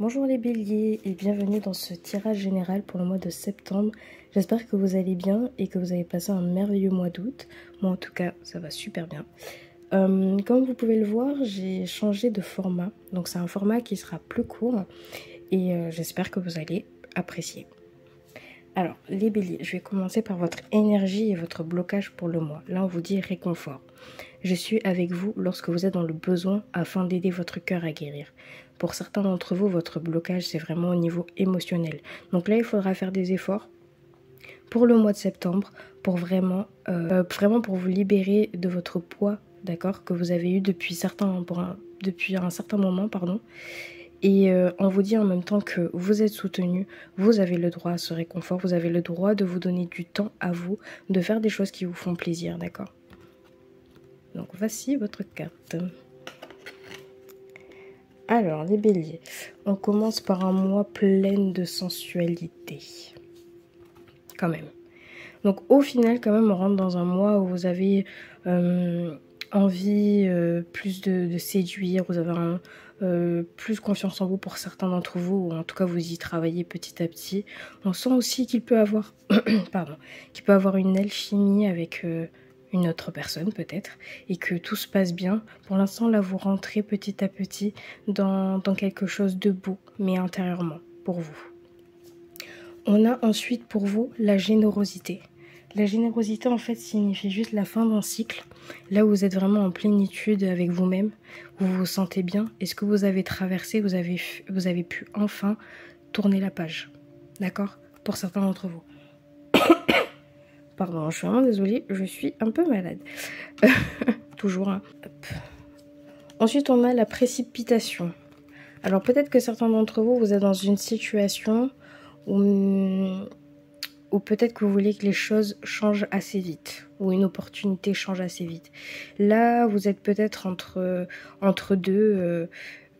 Bonjour les béliers et bienvenue dans ce tirage général pour le mois de septembre. J'espère que vous allez bien et que vous avez passé un merveilleux mois d'août. Moi en tout cas ça va super bien. Comme vous pouvez le voir, j'ai changé de format. Donc c'est un format qui sera plus court et j'espère que vous allez apprécier. Alors les béliers, je vais commencer par votre énergie et votre blocage pour le mois. Là on vous dit réconfort. Je suis avec vous lorsque vous êtes dans le besoin afin d'aider votre cœur à guérir. Pour certains d'entre vous, votre blocage, c'est vraiment au niveau émotionnel. Donc là, il faudra faire des efforts pour le mois de septembre, pour vraiment pour vous libérer de votre poids, d'accord, que vous avez eu depuis un certain moment, pardon. Et on vous dit en même temps que vous êtes soutenu, vous avez le droit à ce réconfort, vous avez le droit de vous donner du temps à vous, de faire des choses qui vous font plaisir, d'accord. Donc voici votre carte. Alors les béliers, on commence par un mois plein de sensualité. Quand même. Donc au final quand même on rentre dans un mois où vous avez envie plus de séduire, vous avez plus confiance en vous pour certains d'entre vous, ou en tout cas vous y travaillez petit à petit. On sent aussi qu'il peut avoir qu'il peut avoir une alchimie avec une autre personne peut-être, et que tout se passe bien. Pour l'instant, là, vous rentrez petit à petit dans quelque chose de beau, mais intérieurement, pour vous. On a ensuite pour vous la générosité. La générosité, en fait, signifie juste la fin d'un cycle, là où vous êtes vraiment en plénitude avec vous-même, où vous vous sentez bien, et ce que vous avez traversé, vous avez pu enfin tourner la page. D'accord ? Pour certains d'entre vous. Pardon, je suis vraiment désolée, je suis un peu malade. Toujours. Hein. Ensuite, on a la précipitation. Alors, peut-être que certains d'entre vous, vous êtes dans une situation où peut-être que vous voulez que les choses changent assez vite, ou une opportunité change assez vite. Là, vous êtes peut-être entre deux.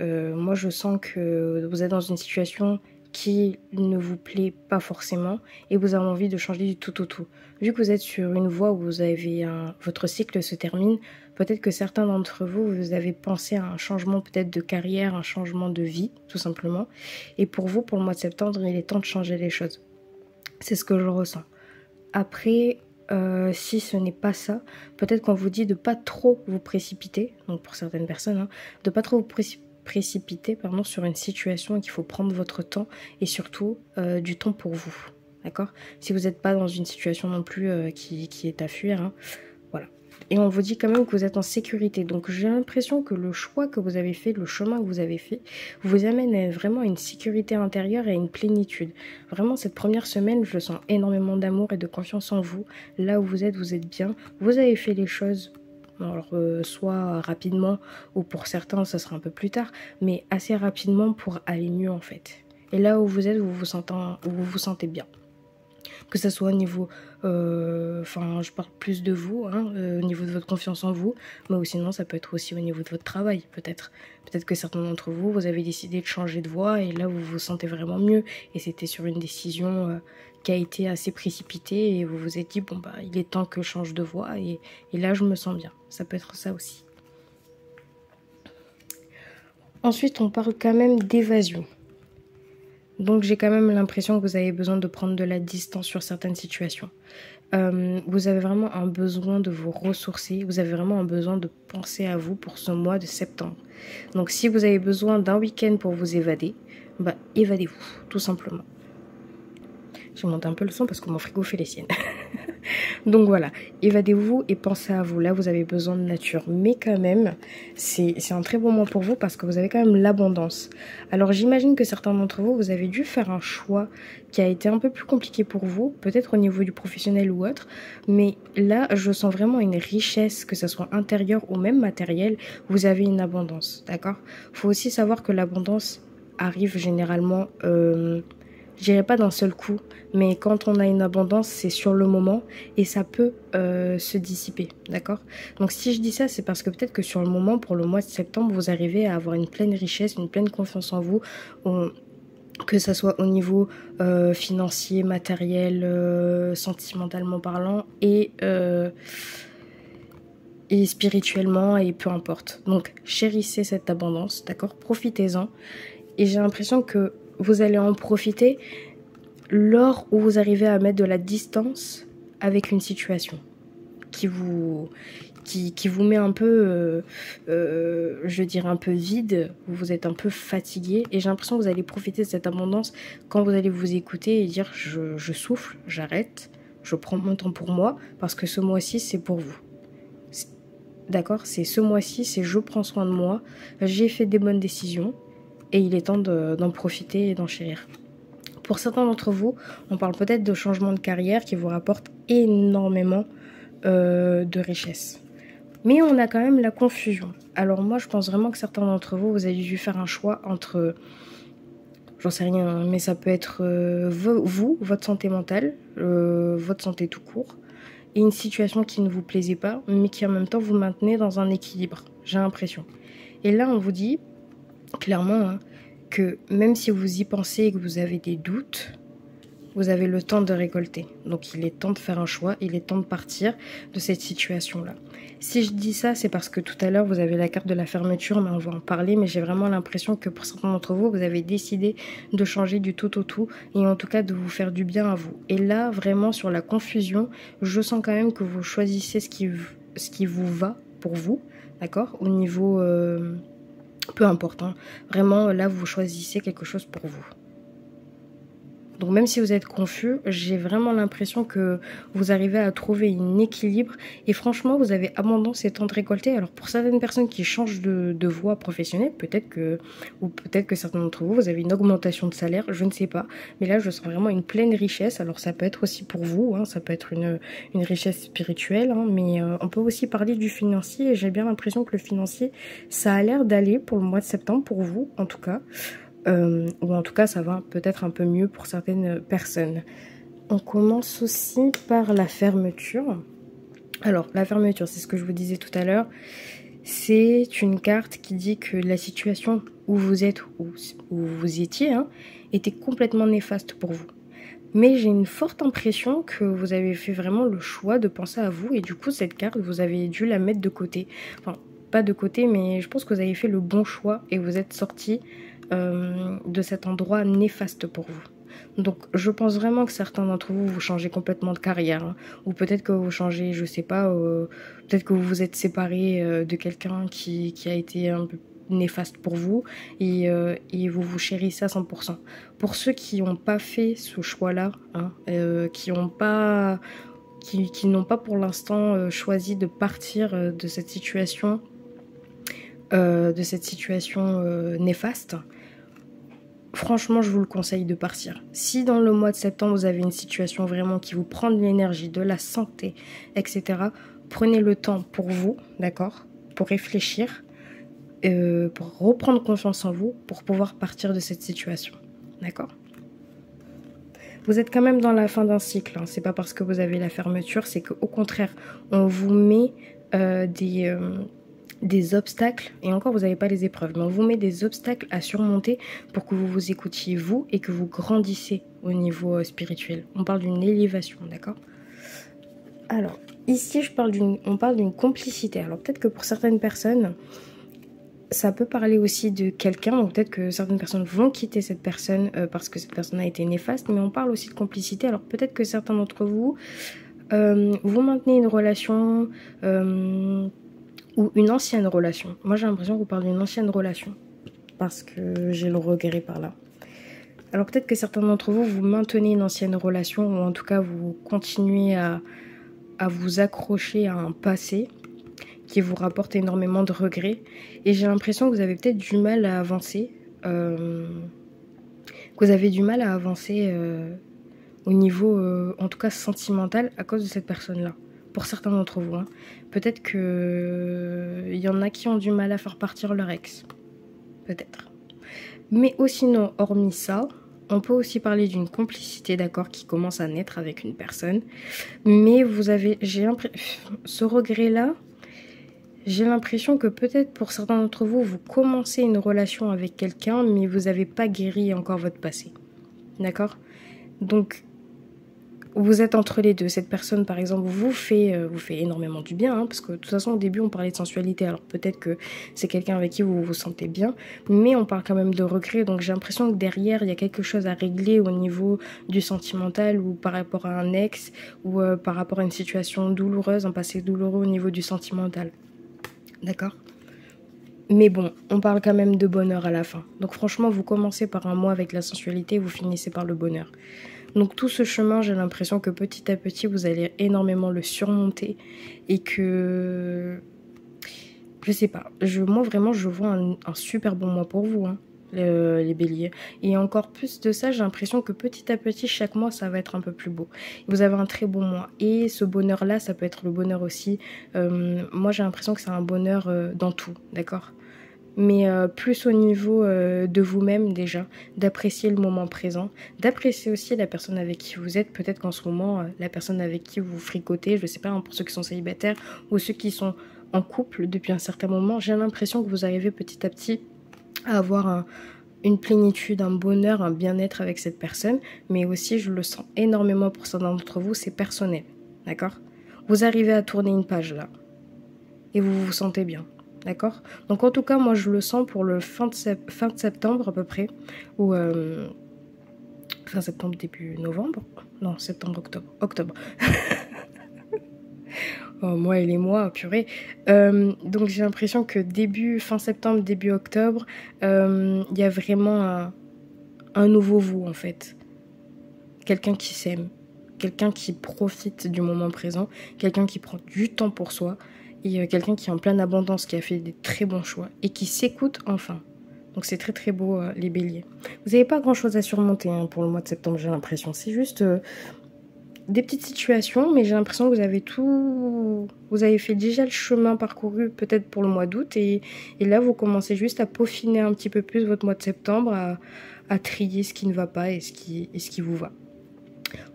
Moi, je sens que vous êtes dans une situation qui ne vous plaît pas forcément et vous avez envie de changer du tout au tout. Vu que vous êtes sur une voie où vous avez votre cycle se termine, peut-être que certains d'entre vous, vous avez pensé à un changement peut-être de carrière, un changement de vie, tout simplement. Et pour vous, pour le mois de septembre, il est temps de changer les choses. C'est ce que je ressens. Après, si ce n'est pas ça, peut-être qu'on vous dit de pas trop vous précipiter, donc pour certaines personnes, de pas trop vous précipiter sur une situation et qu'il faut prendre votre temps et surtout du temps pour vous, d'accord ? Si vous n'êtes pas dans une situation non plus qui est à fuir, voilà. Et on vous dit quand même que vous êtes en sécurité. Donc j'ai l'impression que le choix que vous avez fait, le chemin que vous avez fait, vous amène vraiment à une sécurité intérieure et à une plénitude. Vraiment, cette première semaine, je sens énormément d'amour et de confiance en vous. Là où vous êtes bien. Vous avez fait les choses. Alors, soit rapidement, ou pour certains, ça sera un peu plus tard, mais assez rapidement pour aller mieux en fait. Et là où vous êtes, vous vous sentez bien. Que ça soit au niveau, je parle plus de vous, au niveau de votre confiance en vous, mais sinon ça peut être aussi au niveau de votre travail, peut-être. Peut-être que certains d'entre vous, vous avez décidé de changer de voie et là vous vous sentez vraiment mieux. Et c'était sur une décision qui a été assez précipitée et vous vous êtes dit, il est temps que je change de voie et là je me sens bien. Ça peut être ça aussi. Ensuite, on parle quand même d'évasion. Donc j'ai quand même l'impression que vous avez besoin de prendre de la distance sur certaines situations. Vous avez vraiment un besoin de vous ressourcer, vous avez vraiment un besoin de penser à vous pour ce mois de septembre. Donc si vous avez besoin d'un week-end pour vous évader, évadez-vous, tout simplement. Je monte un peu le son parce que mon frigo fait les siennes. Donc voilà, évadez-vous et pensez à vous. Là, vous avez besoin de nature. Mais quand même, c'est un très bon moment pour vous parce que vous avez quand même l'abondance. Alors j'imagine que certains d'entre vous, vous avez dû faire un choix qui a été un peu plus compliqué pour vous, peut-être au niveau du professionnel ou autre. Mais là, je sens vraiment une richesse, que ce soit intérieure ou même matérielle. Vous avez une abondance, d'accord ? Il faut aussi savoir que l'abondance arrive généralement... je dirais pas d'un seul coup, mais quand on a une abondance, c'est sur le moment et ça peut se dissiper, d'accord ? Donc si je dis ça, c'est parce que peut-être que sur le moment, pour le mois de septembre, vous arrivez à avoir une pleine richesse, une pleine confiance en vous, que ça soit au niveau financier, matériel, sentimentalement parlant et spirituellement et peu importe. Donc chérissez cette abondance, d'accord ? Profitez-en. Et j'ai l'impression que vous allez en profiter lors où vous arrivez à mettre de la distance avec une situation qui vous met un peu, je dirais un peu vide, vous êtes un peu fatigué et j'ai l'impression que vous allez profiter de cette abondance quand vous allez vous écouter et dire je souffle, j'arrête, je prends mon temps pour moi parce que ce mois-ci c'est pour vous. D'accord, c'est ce mois-ci, c'est je prends soin de moi, j'ai fait des bonnes décisions et il est temps d'en profiter et d'en chérir. Pour certains d'entre vous, on parle peut-être de changement de carrière qui vous rapporte énormément de richesse. Mais on a quand même la confusion. Alors moi, je pense vraiment que certains d'entre vous, vous avez dû faire un choix entre, j'en sais rien, mais ça peut être vous, votre santé mentale, votre santé tout court, et une situation qui ne vous plaisait pas, mais qui en même temps vous maintenez dans un équilibre, j'ai l'impression. Et là, on vous dit clairement hein, que même si vous y pensez et que vous avez des doutes, vous avez le temps de récolter. Donc il est temps de faire un choix, il est temps de partir de cette situation-là. Si je dis ça, c'est parce que tout à l'heure, vous avez la carte de la fermeture, mais on va en parler, mais j'ai vraiment l'impression que pour certains d'entre vous, vous avez décidé de changer du tout au tout, et en tout cas de vous faire du bien à vous. Et là, vraiment, sur la confusion, je sens quand même que vous choisissez ce qui vous va pour vous, d'accord ? Au niveau... peu importe, hein. Vraiment, là, vous choisissez quelque chose pour vous. Donc même si vous êtes confus, j'ai vraiment l'impression que vous arrivez à trouver un équilibre et franchement vous avez abondance et temps de récolter. Alors pour certaines personnes qui changent de voie professionnelle, peut-être que certains d'entre vous, vous avez une augmentation de salaire, je ne sais pas. Mais là je sens vraiment une pleine richesse. Alors ça peut être aussi pour vous, hein, ça peut être une richesse spirituelle, hein, mais on peut aussi parler du financier et j'ai bien l'impression que le financier, ça a l'air d'aller pour le mois de septembre, pour vous en tout cas. Ou en tout cas ça va peut-être un peu mieux pour certaines personnes. On commence aussi par la fermeture. Alors la fermeture, c'est ce que je vous disais tout à l'heure, c'est une carte qui dit que la situation où vous êtes, où vous étiez, hein, était complètement néfaste pour vous. Mais j'ai une forte impression que vous avez fait vraiment le choix de penser à vous et du coup cette carte, vous avez dû la mettre de côté. Enfin, pas de côté, mais je pense que vous avez fait le bon choix et vous êtes sorti de cet endroit néfaste pour vous. Donc je pense vraiment que certains d'entre vous, vous changez complètement de carrière, hein, ou peut-être que vous changez, je sais pas, peut-être que vous vous êtes séparé de quelqu'un qui a été un peu néfaste pour vous et vous vous chérissez à 100%. Pour ceux qui n'ont pas fait ce choix-là, hein, qui n'ont pas pour l'instant choisi de partir de cette situation néfaste, franchement, je vous le conseille de partir. Si dans le mois de septembre, vous avez une situation vraiment qui vous prend de l'énergie, de la santé, etc., prenez le temps pour vous, d'accord ? Pour réfléchir, pour reprendre confiance en vous, pour pouvoir partir de cette situation, d'accord ? Vous êtes quand même dans la fin d'un cycle, hein. C'est pas parce que vous avez la fermeture, c'est qu'au contraire, on vous met des obstacles, et encore vous n'avez pas les épreuves, mais on vous met des obstacles à surmonter pour que vous vous écoutiez vous et que vous grandissez au niveau spirituel. On parle d'une élévation, d'accord ? Alors, ici on parle d'une complicité. Alors peut-être que pour certaines personnes, ça peut parler aussi de quelqu'un, ou peut-être que certaines personnes vont quitter cette personne parce que cette personne a été néfaste, mais on parle aussi de complicité. Alors peut-être que certains d'entre vous, vous maintenez une relation... ou une ancienne relation. Moi, j'ai l'impression que vous parlez d'une ancienne relation. Parce que j'ai le regret par là. Alors, peut-être que certains d'entre vous, vous maintenez une ancienne relation. Ou en tout cas, vous continuez à vous accrocher à un passé qui vous rapporte énormément de regrets. Et j'ai l'impression que vous avez peut-être du mal à avancer. Au niveau, en tout cas, sentimental à cause de cette personne-là. Pour certains d'entre vous, hein. Peut-être qu'il y en a qui ont du mal à faire partir leur ex. Peut-être. Mais sinon, hormis ça, on peut aussi parler d'une complicité, d'accord, qui commence à naître avec une personne. Mais ce regret-là, j'ai l'impression que peut-être pour certains d'entre vous, vous commencez une relation avec quelqu'un, mais vous n'avez pas guéri encore votre passé. D'accord ? Donc, vous êtes entre les deux. Cette personne, par exemple, vous fait énormément du bien, hein, parce que de toute façon, au début, on parlait de sensualité. Alors peut-être que c'est quelqu'un avec qui vous vous sentez bien, mais on parle quand même de regret. Donc j'ai l'impression que derrière, il y a quelque chose à régler au niveau du sentimental ou par rapport à un ex ou par rapport à une situation douloureuse, un passé douloureux au niveau du sentimental. D'accord ? Mais bon, on parle quand même de bonheur à la fin. Donc franchement, vous commencez par un mois avec la sensualité, vous finissez par le bonheur. Donc tout ce chemin, j'ai l'impression que petit à petit, vous allez énormément le surmonter et que... Je sais pas, moi vraiment, je vois un super bon mois pour vous, hein, les béliers. Et encore plus de ça, j'ai l'impression que petit à petit, chaque mois, ça va être un peu plus beau. Vous avez un très bon mois. Et ce bonheur-là, ça peut être le bonheur aussi. Moi, j'ai l'impression que c'est un bonheur dans tout, d'accord ? Mais plus au niveau de vous-même déjà, d'apprécier le moment présent, d'apprécier aussi la personne avec qui vous êtes. Peut-être qu'en ce moment, la personne avec qui vous fricotez, je ne sais pas, hein, pour ceux qui sont célibataires ou ceux qui sont en couple depuis un certain moment, j'ai l'impression que vous arrivez petit à petit à avoir une plénitude, un bonheur, un bien-être avec cette personne. Mais aussi, je le sens énormément pour certains d'entre vous, c'est personnel, d'accord ? Vous arrivez à tourner une page là et vous vous sentez bien. D'accord ? Donc en tout cas, moi je le sens pour le fin de septembre à peu près, ou fin septembre, début novembre. Non, septembre, octobre. Oh, moi et les mois, purée. Donc j'ai l'impression que fin septembre, début octobre, il y a vraiment un nouveau vous en fait. Quelqu'un qui s'aime, quelqu'un qui profite du moment présent, quelqu'un qui prend du temps pour soi, et quelqu'un qui est en pleine abondance, qui a fait des très bons choix et qui s'écoute enfin. Donc c'est très très beau les béliers. Vous n'avez pas grand chose à surmonter hein, pour le mois de septembre, j'ai l'impression. C'est juste des petites situations, mais j'ai l'impression que vous avez fait déjà le chemin parcouru peut-être pour le mois d'août et là vous commencez juste à peaufiner un petit peu plus votre mois de septembre, à trier ce qui ne va pas et ce qui vous va.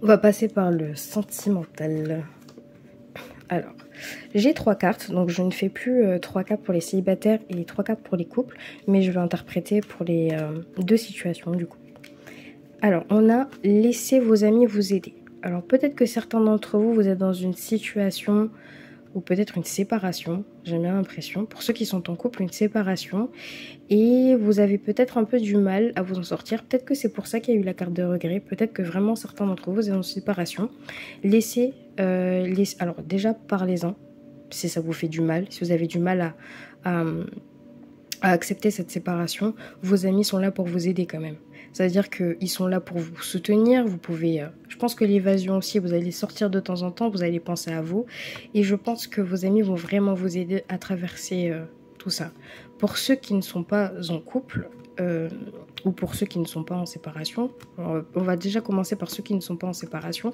On va passer par le sentimental. Alors, j'ai 3 cartes, donc je ne fais plus 3 cartes pour les célibataires et 3 cartes pour les couples, mais je vais interpréter pour les 2 situations du coup. Alors, on a laissé vos amis vous aider. Alors, peut-être que certains d'entre vous, vous êtes dans une situation ou peut-être une séparation, j'ai bien l'impression. Pour ceux qui sont en couple, une séparation. Et vous avez peut-être un peu du mal à vous en sortir. Peut-être que c'est pour ça qu'il y a eu la carte de regret. Peut-être que vraiment certains d'entre vous êtes en séparation. Alors déjà, parlez-en. Si ça vous fait du mal, si vous avez du mal à accepter cette séparation, vos amis sont là pour vous aider quand même. C'est-à-dire qu'ils sont là pour vous soutenir. Vous pouvez... je pense que l'évasion aussi, vous allez sortir de temps en temps, vous allez penser à vous. Et je pense que vos amis vont vraiment vous aider à traverser tout ça. Pour ceux qui ne sont pas en couple, ou pour ceux qui ne sont pas en séparation, on va déjà commencer par ceux qui ne sont pas en séparation.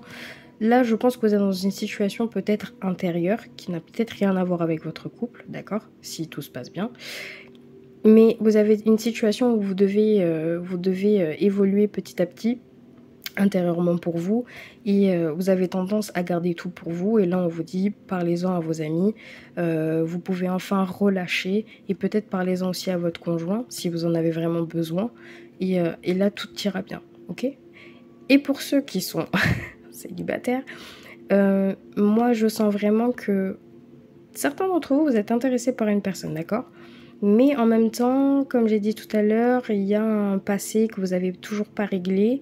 Là, je pense que vous êtes dans une situation peut-être intérieure, qui n'a peut-être rien à voir avec votre couple, d'accord ? Si tout se passe bien. Mais vous avez une situation où vous devez évoluer petit à petit intérieurement pour vous et vous avez tendance à garder tout pour vous et là on vous dit parlez-en à vos amis, vous pouvez enfin relâcher et peut-être parlez-en aussi à votre conjoint si vous en avez vraiment besoin et là tout ira bien, ok ? Et pour ceux qui sont célibataires, moi je sens vraiment que certains d'entre vous êtes intéressés par une personne, d'accord ? Mais en même temps, comme j'ai dit tout à l'heure, il y a un passé que vous n'avez toujours pas réglé.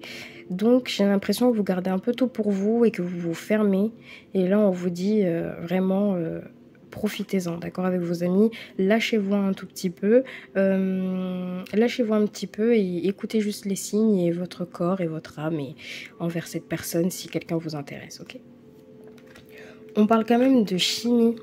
Donc j'ai l'impression que vous gardez un peu tout pour vous et que vous vous fermez. Et là, on vous dit vraiment, profitez-en, d'accord, avec vos amis. Lâchez-vous un tout petit peu. Lâchez-vous un petit peu et écoutez juste les signes et votre corps et votre âme et envers cette personne si quelqu'un vous intéresse, ok ? On parle quand même de chimie.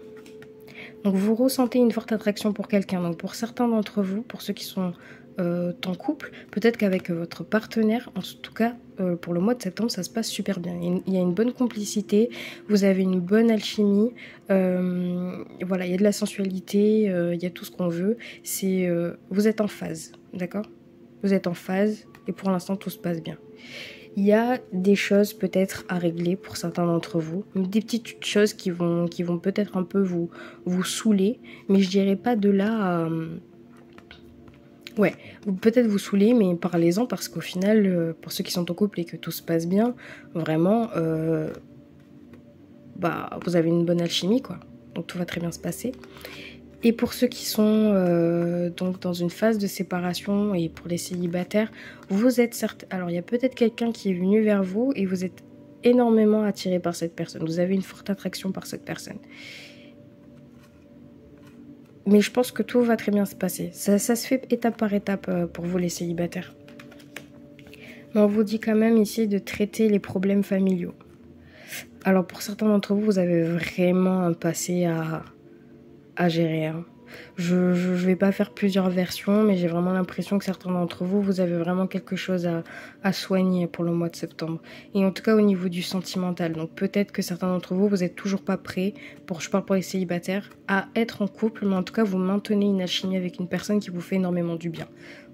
Donc vous ressentez une forte attraction pour quelqu'un. Donc pour certains d'entre vous, pour ceux qui sont en couple, peut-être qu'avec votre partenaire, en tout cas pour le mois de septembre, ça se passe super bien. Il y a une bonne complicité, vous avez une bonne alchimie, voilà, il y a de la sensualité, il y a tout ce qu'on veut. Vous êtes en phase, d'accord ? Vous êtes en phase et pour l'instant tout se passe bien. Il y a des choses peut-être à régler pour certains d'entre vous, des petites choses qui vont peut-être un peu vous saouler, mais je dirais pas de là Ouais, peut-être vous saouler, mais parlez-en parce qu'au final, pour ceux qui sont en couple et que tout se passe bien, vraiment, bah, vous avez une bonne alchimie, quoi. Donc tout va très bien se passer. Et pour ceux qui sont donc dans une phase de séparation et pour les célibataires, vous êtes certes... Alors il y a peut-être quelqu'un qui est venu vers vous et vous êtes énormément attiré par cette personne. Vous avez une forte attraction par cette personne. Mais je pense que tout va très bien se passer. Ça se fait étape par étape pour vous les célibataires. Mais on vous dit quand même ici de traiter les problèmes familiaux. Alors pour certains d'entre vous, vous avez vraiment un passé à gérer. Hein. Je vais pas faire plusieurs versions, mais j'ai vraiment l'impression que certains d'entre vous, vous avez vraiment quelque chose à soigner pour le mois de septembre. Et en tout cas au niveau du sentimental. Donc peut-être que certains d'entre vous, vous êtes toujours pas prêts, je parle pour les célibataires, à être en couple, mais en tout cas vous maintenez une alchimie avec une personne qui vous fait énormément du bien.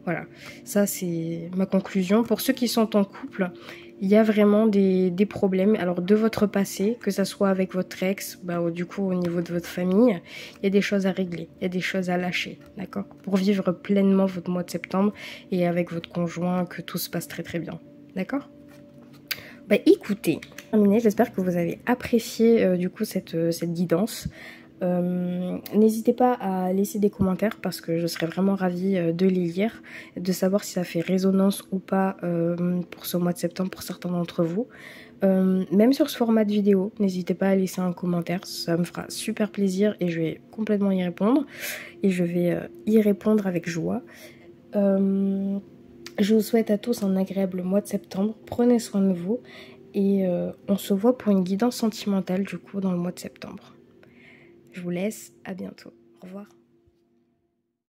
Voilà, ça c'est ma conclusion. Pour ceux qui sont en couple, il y a vraiment des problèmes. Alors de votre passé, que ça soit avec votre ex, du coup au niveau de votre famille, il y a des choses à régler, il y a des choses à lâcher, d'accord? Pour vivre pleinement votre mois de septembre et avec votre conjoint, que tout se passe très très bien, d'accord? Écoutez, terminé, j'espère que vous avez apprécié du coup cette guidance. N'hésitez pas à laisser des commentaires parce que je serais vraiment ravie de les lire, de savoir si ça fait résonance ou pas pour ce mois de septembre pour certains d'entre vous. Même sur ce format de vidéo, n'hésitez pas à laisser un commentaire, ça me fera super plaisir et je vais complètement y répondre. Et je vais y répondre avec joie. Je vous souhaite à tous un agréable mois de septembre, prenez soin de vous et on se voit pour une guidance sentimentale du coup dans le mois de septembre. Je vous laisse, à bientôt. Au revoir.